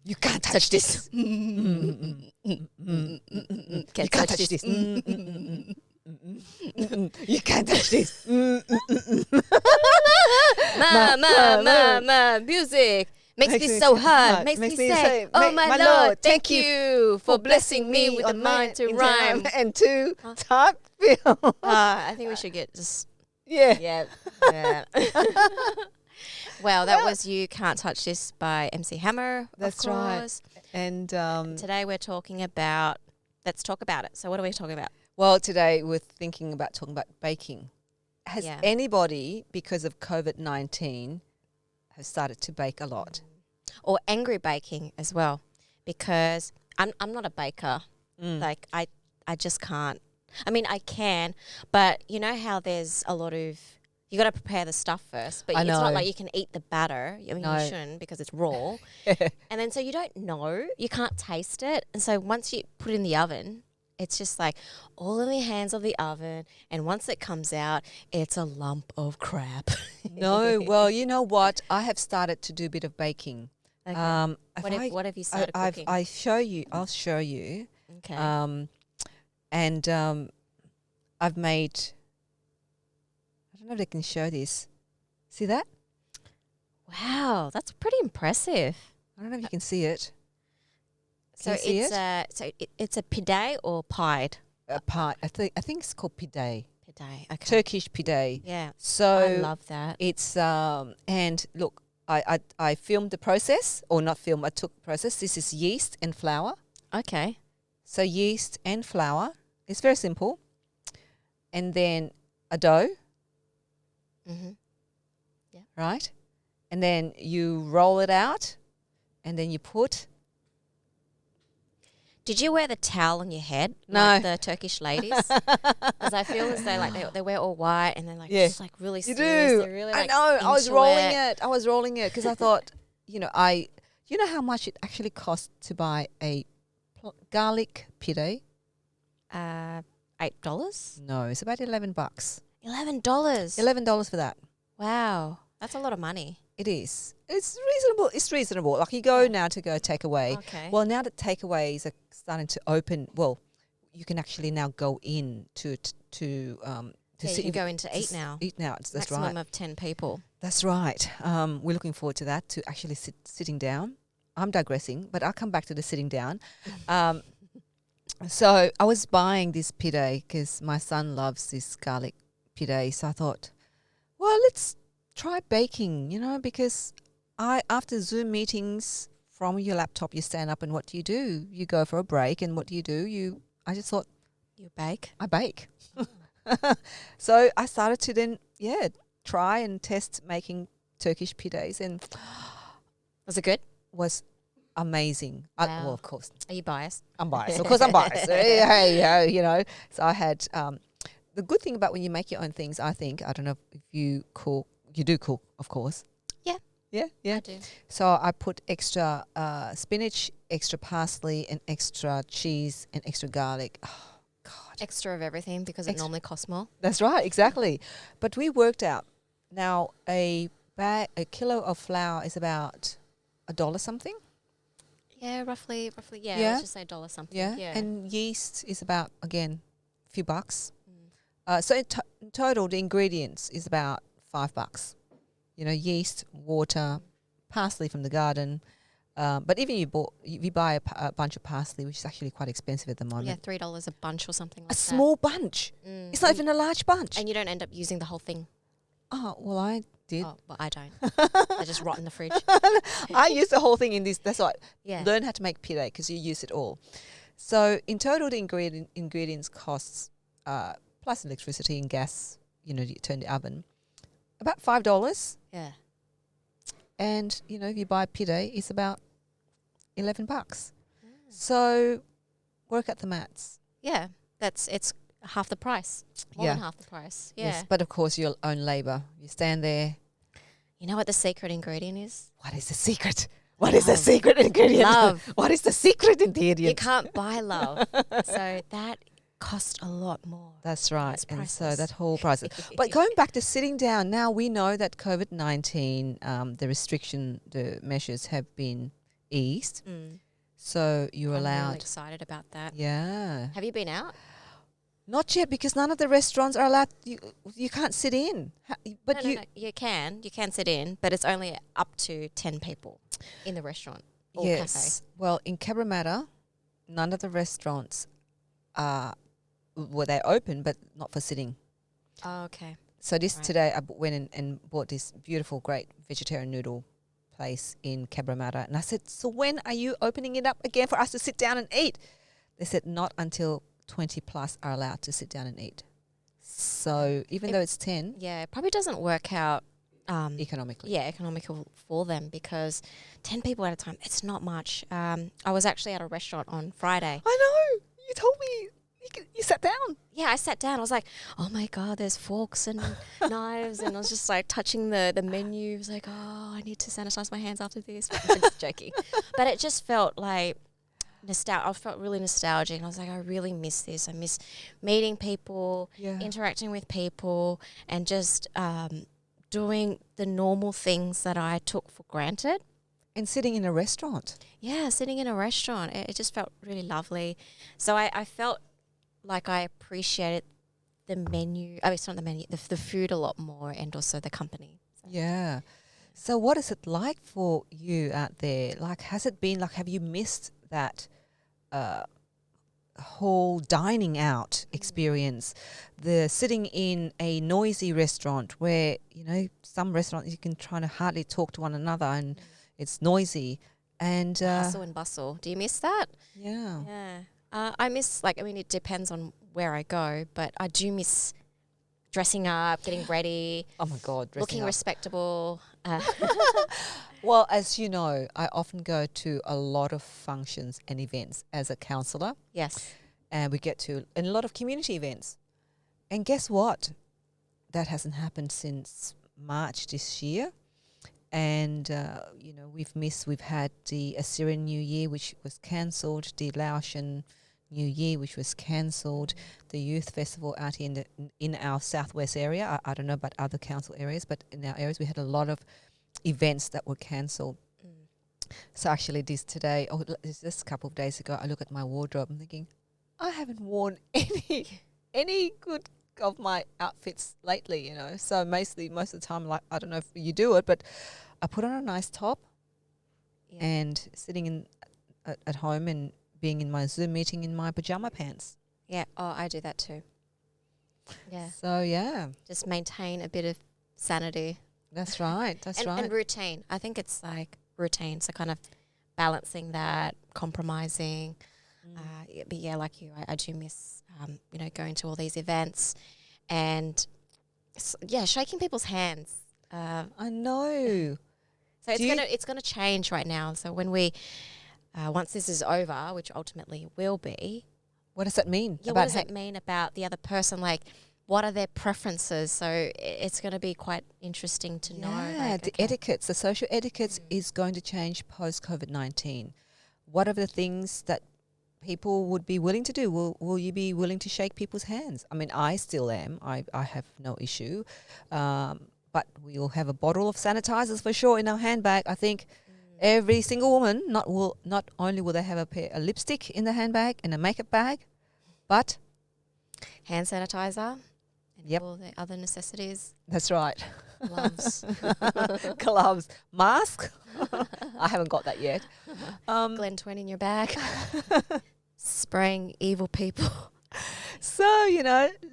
You can't touch this. Can't You can't touch this. You can't touch this. Ma, music makes me so hard. Makes me say, oh my Lord, thank you for blessing me with a mind to rhyme. And to talk film. I think we should get just Yeah. yeah. Well, that was You Can't Touch This by MC Hammer. That's of right. course. And Today we're talking about. Let's talk about it. So what are we talking about? well, today we're talking about baking. Has Yeah. anybody, because of COVID-19, has started to bake a lot? Or angry baking as well, because I'm not a baker. Like I just can't. I mean, I can, but you know how there's a lot of you got to prepare the stuff first, but I it's know. not like you can eat the batter. I mean, No. you shouldn't because it's raw, and then so you don't know, you can't taste it, and so once you put it in the oven, it's just like all in the hands of the oven, and once it comes out, it's a lump of crap. No, well, you know what? I have started to do a bit of baking. Okay. If What have you started cooking? I'll show you. Okay. I've made, I don't know if I can show this. See that? Wow, that's pretty impressive. I don't know if you can see it. So Can you see it's a pide or pied? A pie. I think it's called pide. Pide. Okay. Turkish pide. Yeah. So I love that. it's and look, I filmed the process, or not filmed. I took the process. This is yeast and flour. Okay. So yeast and flour. It's very simple. And then a dough, Mhm. right? And then you roll it out, and then you put. Did you wear the towel on your head No. like the Turkish ladies? Because I feel as though they wear all white and they're like Yeah. just like really You serious. do. They're really, I like, know. I was into rolling it. it. I was rolling it because I thought, you know how much it actually costs to buy a garlic pide? $8. No, it's about $11. $11. $11 for that. Wow, that's a lot of money. It is. It's reasonable. It's reasonable. Like you go now to go take away. Okay. Well, now that takeaways are starting to open, well, you can actually now go in to You sit can go in to eat now. Eat now. That's Maximum right. of 10 people. That's right. We're looking forward to that, to actually sitting down. I'm digressing, but I'll come back to the sitting down. So I was buying this pide because my son loves this garlic pide. So I thought, well, let's try baking, because after Zoom meetings from your laptop, you stand up and what do? You go for a break, and what do? I just thought, You bake? I bake. So I started to then, try and test making Turkish pides, and Was it good? was amazing. Wow. Well, of course, Are you biased? I'm biased. Of course, I'm biased. Hey, So I had the good thing about when you make your own things. I don't know if you cook. You do cook, of course. Yeah. Yeah. I do. So I put extra spinach, extra parsley, and extra cheese and extra garlic. Oh God, Extra of everything because it normally costs more. that's right, exactly. But we worked out now a kilo of flour is about $1 something. Yeah, roughly. Yeah, Yeah. let's just say $1 something. Yeah. Yeah. And yeast is about, again, a few bucks. So in total, the ingredients is about $5. Yeast, water, parsley from the garden. But even if you buy a bunch of parsley, which is actually quite expensive at the moment. Yeah, $3 a bunch or something like A that. small bunch. It's not even a large bunch. And you don't end up using the whole thing. Oh, well, I did. Oh, well, I don't. They just rot in the fridge. I use the whole thing in this. That's why. Yeah. Learn how to make pide because you use it all. So in total, the ingredients costs plus electricity and gas. You turn the oven about $5. Yeah. And if you buy pide, it's about $11. So work out the maths. Yeah. It's half the price. More than half the price. Yeah. Yes, but of course your own labour. You stand there. You know what the secret ingredient is? What is the secret? What is the secret ingredient? Love. What is the secret ingredient? You can't buy love. So that cost a lot more. That's right. It's And so priceless. that whole process. But going back to sitting down, now we know that COVID-19, the measures have been eased. Mm. So you're I'm allowed. really excited about that. Yeah. Have you been out? Not yet, because none of the restaurants are allowed. You can't sit in. But No. You can. You can sit in, but it's only up to 10 people in the restaurant or cafe. Yes. Well, in Cabramatta, none of the restaurants are they're open, but not for sitting. Oh, okay. So Right. today I went and bought this beautiful, great vegetarian noodle place in Cabramatta, and I said, "So when are you opening it up again for us to sit down and eat?" They said, "Not until 20 plus are allowed to sit down and eat." So even though it's 10, Yeah, it probably doesn't work out economically. yeah, economical for them because 10 people at a time, it's not much. I was actually at a restaurant on Friday. I know. You told me. You sat down. Yeah, I sat down. I was like, oh my God, there's forks and knives. And I was just like touching the menu. I was like, oh, I need to sanitize my hands after this. I'm just joking. But it just felt like I felt really nostalgic. And I was like, I really miss this. I miss meeting people, interacting with people, and just doing the normal things that I took for granted. And sitting in a restaurant. Yeah, sitting in a restaurant. It just felt really lovely. So I felt like I appreciated the menu. Oh, it's not the menu, the food a lot more, and also the company. So. Yeah. So what is it like for you out there? Like, has it been like, have you missed that whole dining out experience? The sitting in a noisy restaurant where, some restaurants you can try to hardly talk to one another and it's noisy. And hustle and bustle. Do you miss that? Yeah. Yeah. I miss, it depends on where I go, but I do miss dressing up, getting ready. Oh my God, looking up. Respectable. Well, as you know, I often go to a lot of functions and events as a counsellor. Yes. And we get to a lot of community events. And guess what? That hasn't happened since March this year. And, we've had the Assyrian New Year, which was cancelled, the Laotian New Year, which was cancelled, the youth festival out here in our southwest area. I don't know about other council areas, but in our areas we had a lot of events that were cancelled. So actually just a couple of days ago, I look at my wardrobe, I'm thinking, I haven't worn any good of my outfits lately, So most of the time, like, I don't know if you do it, but I put on a nice top and sitting at home and being in my Zoom meeting in my pajama pants. Yeah. Oh, I do that too. Yeah. So, yeah. Just maintain a bit of sanity. That's right. And routine. I think it's like routine. So kind of balancing that, compromising. But yeah, like you, I do miss, going to all these events and, shaking people's hands. I know. So it's gonna change right now. So when we, once this is over, which ultimately will be. What does that mean? Yeah, what does it mean about the other person? Like, what are their preferences? So it's going to be quite interesting to know. Yeah, the etiquettes, the social etiquettes is going to change post-COVID-19. What are the things that people would be willing to do? Will you be willing to shake people's hands? I mean, I still am. I have no issue. But we'll have a bottle of sanitizers for sure in our handbag. I think every single woman, not only will they have a lipstick in the handbag and a makeup bag, but hand sanitizer and all the other necessities. That's right. Gloves. Gloves. Mask. I haven't got that yet. Glen 20 in your bag. Spraying evil people. So,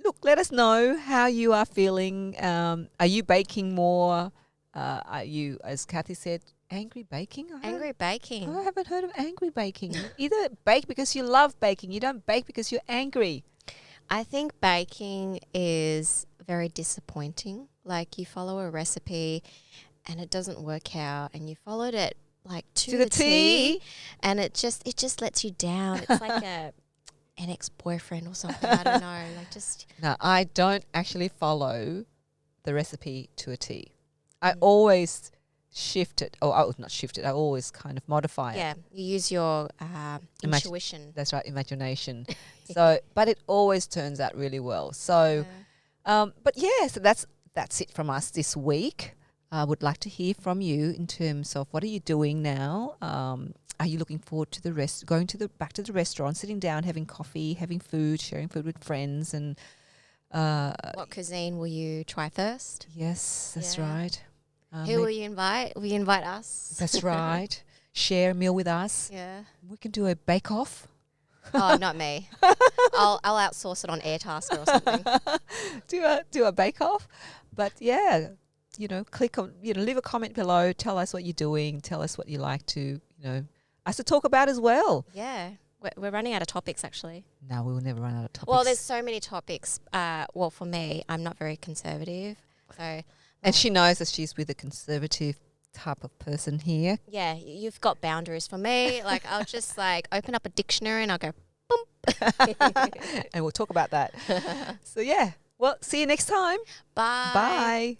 look, let us know how you are feeling. Are you baking more? Are you, as Cathy said, angry baking? Angry baking. I haven't heard of angry baking. You either bake because you love baking. You don't bake because you're angry. I think baking is very disappointing. Like, you follow a recipe and it doesn't work out, and you followed it like to the T, and it just lets you down. It's like an ex-boyfriend or something. I don't know. No, I don't actually follow the recipe to a T. I always shift it. Not shift it. I always kind of modify it. Yeah, you use your intuition. That's right, imagination. So, but it always turns out really well. So, but yeah, so that's it from us this week. I would like to hear from you in terms of what are you doing now? Are you looking forward to going to back to the restaurant, sitting down, having coffee, having food, sharing food with friends, and What cuisine will you try first? yes, that's Yeah. right. Who will you invite? Will you invite us? That's right. Share a meal with us. Yeah. We can do a bake-off. Oh, not me. I'll outsource it on Airtasker or something. do a bake-off. But yeah, click on, leave a comment below. Tell us what you're doing. Tell us what you like to, us to talk about as well. Yeah. We're running out of topics, actually. No, we will never run out of topics. Well, there's so many topics. Well, for me, I'm not very conservative. So, and she knows that she's with a conservative type of person here. Yeah, you've got boundaries. For me, like I'll just like open up a dictionary and I'll go, boom. And we'll talk about that. So, yeah. Well, see you next time. Bye. Bye.